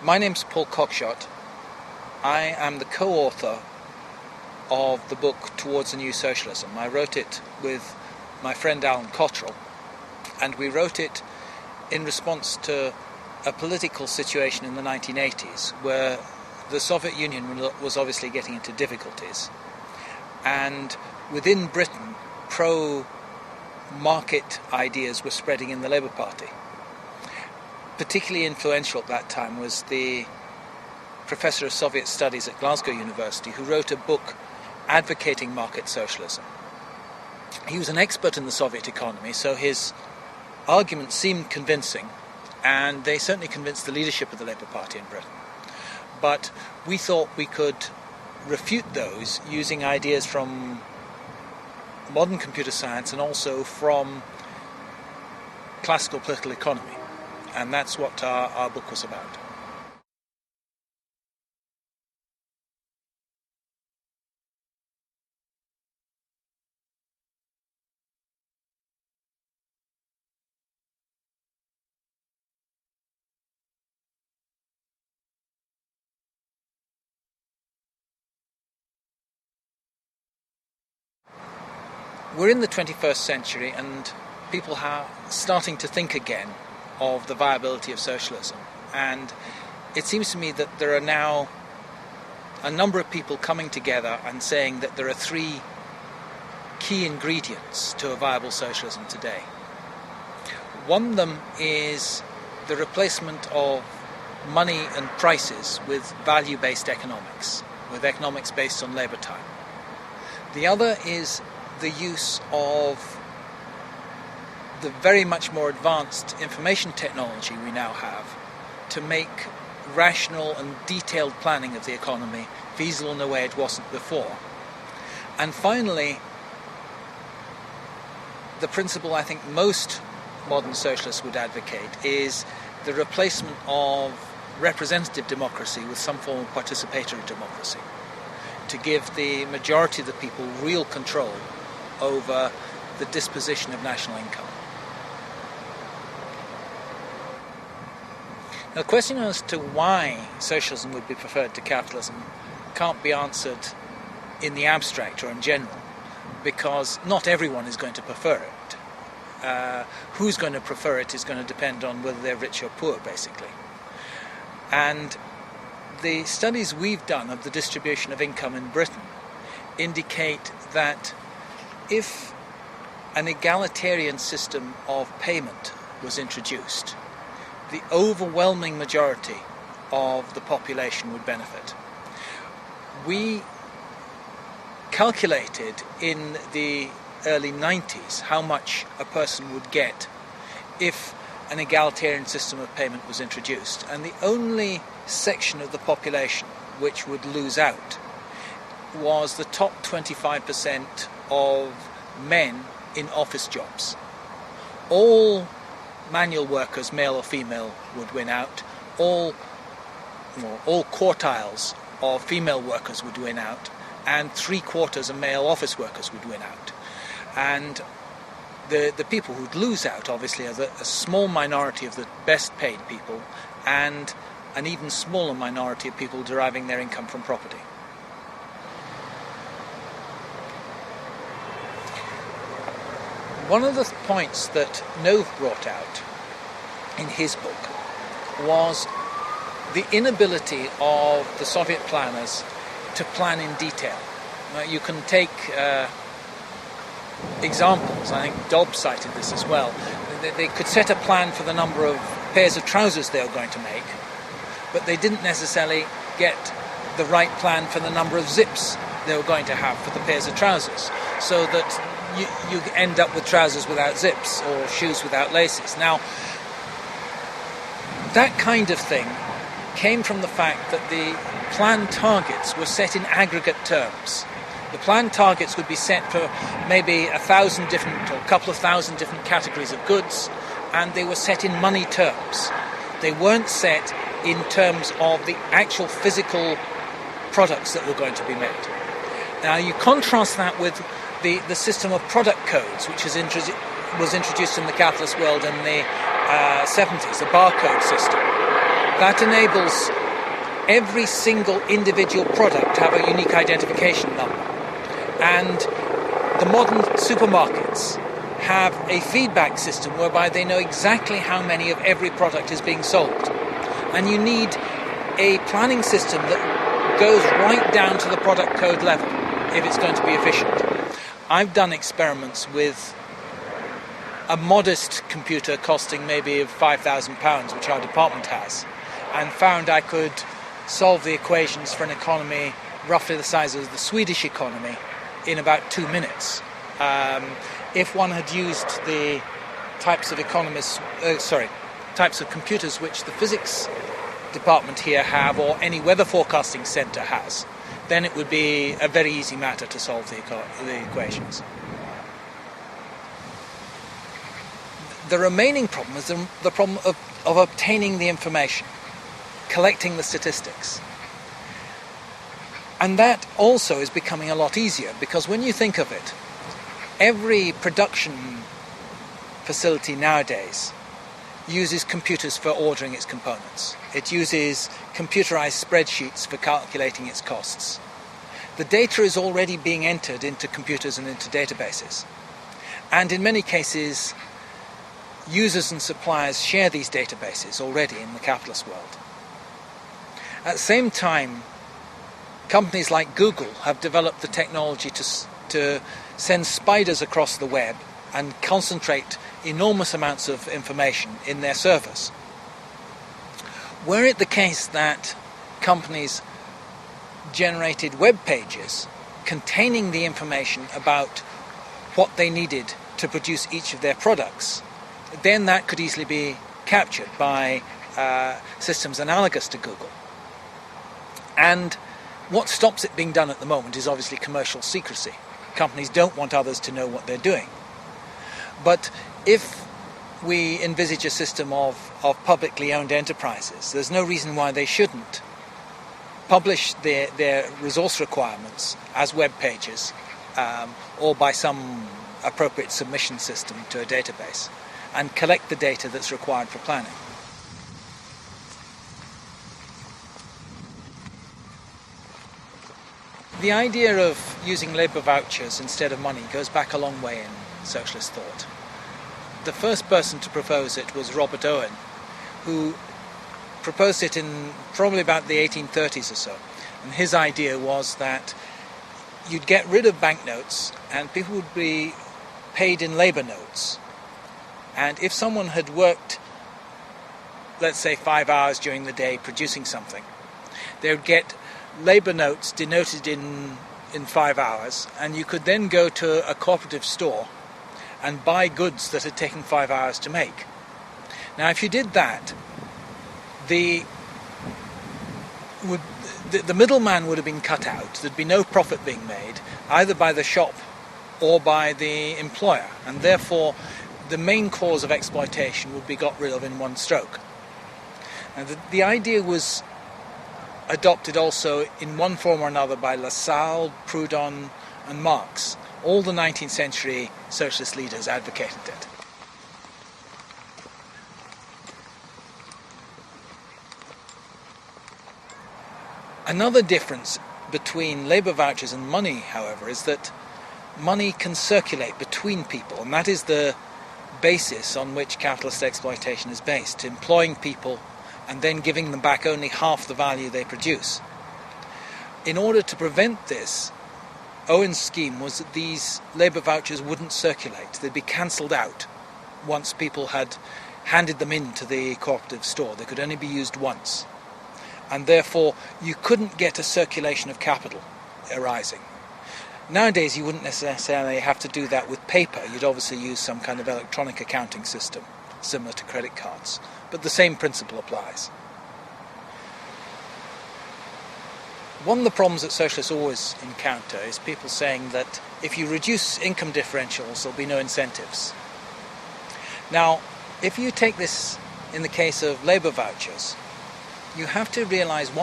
My name's Paul Cockshott. I am the co-author of the book Towards a New Socialism. I wrote it with my friend Alan Cottrell, and we wrote it in response to a political situation in the 1980s where the Soviet Union was obviously getting into difficulties, and within Britain pro-market ideas were spreading in the Labour Party. Particularly influential at that time was the professor of Soviet studies at Glasgow University who wrote a book advocating market socialism. He was an expert in the Soviet economy, so his arguments seemed convincing, and they certainly convinced the leadership of the Labour Party in Britain. But we thought we could refute those using ideas from modern computer science and also from classical political economy. And that's what our book was about. We're in the 21st century, and people are starting to think again of the viability of socialism. And it seems to me that there are now a number of people coming together and saying that there are three key ingredients to a viable socialism today. One of them is the replacement of money and prices with value-based economics, with economics based on labour time. The other is the use of the very much more advanced information technology we now have to make rational and detailed planning of the economy feasible in a way it wasn't before. And finally, the principle I think most modern socialists would advocate is the replacement of representative democracy with some form of participatory democracy, to give the majority of the people real control over the disposition of national income. Now, the question as to why socialism would be preferred to capitalism can't be answered in the abstract or in general, because not everyone is going to prefer it. Who's going to prefer it is going to depend on whether they're rich or poor, basically. And the studies we've done of the distribution of income in Britain indicate that if an egalitarian system of payment was introduced, the overwhelming majority of the population would benefit. We calculated in the early 90s how much a person would get if an egalitarian system of payment was introduced, and the only section of the population which would lose out was the top 25% of men in office jobs. All manual workers, male or female, would win out. All quartiles of female workers would win out, and 3/4 of male office workers would win out. And the people who'd lose out, obviously, are a small minority of the best paid people, and an even smaller minority of people deriving their income from property. One of the points that Nove brought out in his book was the inability of the Soviet planners to plan in detail. You can take examples. I think Dobbs cited this as well. They could set a plan for the number of pairs of trousers they were going to make, but they didn't necessarily get the right plan for the number of zips they were going to have for the pairs of trousers, so that you end up with trousers without zips or shoes without laces. Now, that kind of thing came from the fact that the planned targets were set in aggregate terms. The planned targets would be set for maybe 1,000 different or a couple of thousand different categories of goods, and they were set in money terms. They weren't set in terms of the actual physical products that were going to be made. Now, you contrast that with the system of product codes, which was introduced in the capitalist world in the 70s, the barcode system. That enables every single individual product to have a unique identification number. And the modern supermarkets have a feedback system whereby they know exactly how many of every product is being sold. And you need a planning system that goes right down to the product code level if it's going to be efficient. I've done experiments with a modest computer costing maybe £5,000, which our department has, and found I could solve the equations for an economy roughly the size of the Swedish economy in about 2 minutes. If one had used the types of types of computers which the physics department here have, or any weather forecasting centre has, then it would be a very easy matter to solve the equations. The remaining problem is the problem of obtaining the information, collecting the statistics. And that also is becoming a lot easier, because when you think of it, every production facility nowadays uses computers for ordering its components. It uses computerized spreadsheets for calculating its costs. The data is already being entered into computers and into databases. And in many cases, users and suppliers share these databases already in the capitalist world. At the same time, companies like Google have developed the technology to send spiders across the web and concentrate enormous amounts of information in their servers. Were it the case that companies generated web pages containing the information about what they needed to produce each of their products, then that could easily be captured by systems analogous to Google. And what stops it being done at the moment is obviously commercial secrecy. Companies don't want others to know what they're doing. But if we envisage a system of publicly owned enterprises, there's no reason why they shouldn't publish their resource requirements as web pages or by some appropriate submission system to a database, and collect the data that's required for planning. The idea of using labour vouchers instead of money goes back a long way in socialist thought. The first person to propose it was Robert Owen, who proposed it in probably about the 1830s or so. And his idea was that you'd get rid of banknotes and people would be paid in labour notes. And if someone had worked, let's say 5 hours during the day producing something, they would get labour notes denoted in 5 hours, and you could then go to a cooperative store and buy goods that had taken 5 hours to make. Now, if you did that, the middleman would have been cut out. There'd be no profit being made, either by the shop or by the employer, and therefore the main cause of exploitation would be got rid of in one stroke. And the idea was adopted also in one form or another by Lassalle, Proudhon and Marx. All the 19th century socialist leaders advocated it. Another difference between labour vouchers and money, however, is that money can circulate between people, and that is the basis on which capitalist exploitation is based, employing people and then giving them back only half the value they produce. In order to prevent this, Owen's scheme was that these labour vouchers wouldn't circulate. They'd be cancelled out once people had handed them in to the cooperative store. They could only be used once. And therefore, you couldn't get a circulation of capital arising. Nowadays, you wouldn't necessarily have to do that with paper. You'd obviously use some kind of electronic accounting system, similar to credit cards. But the same principle applies. One of the problems that socialists always encounter is people saying that if you reduce income differentials, there'll be no incentives. Now, if you take this in the case of labour vouchers, you have to realise what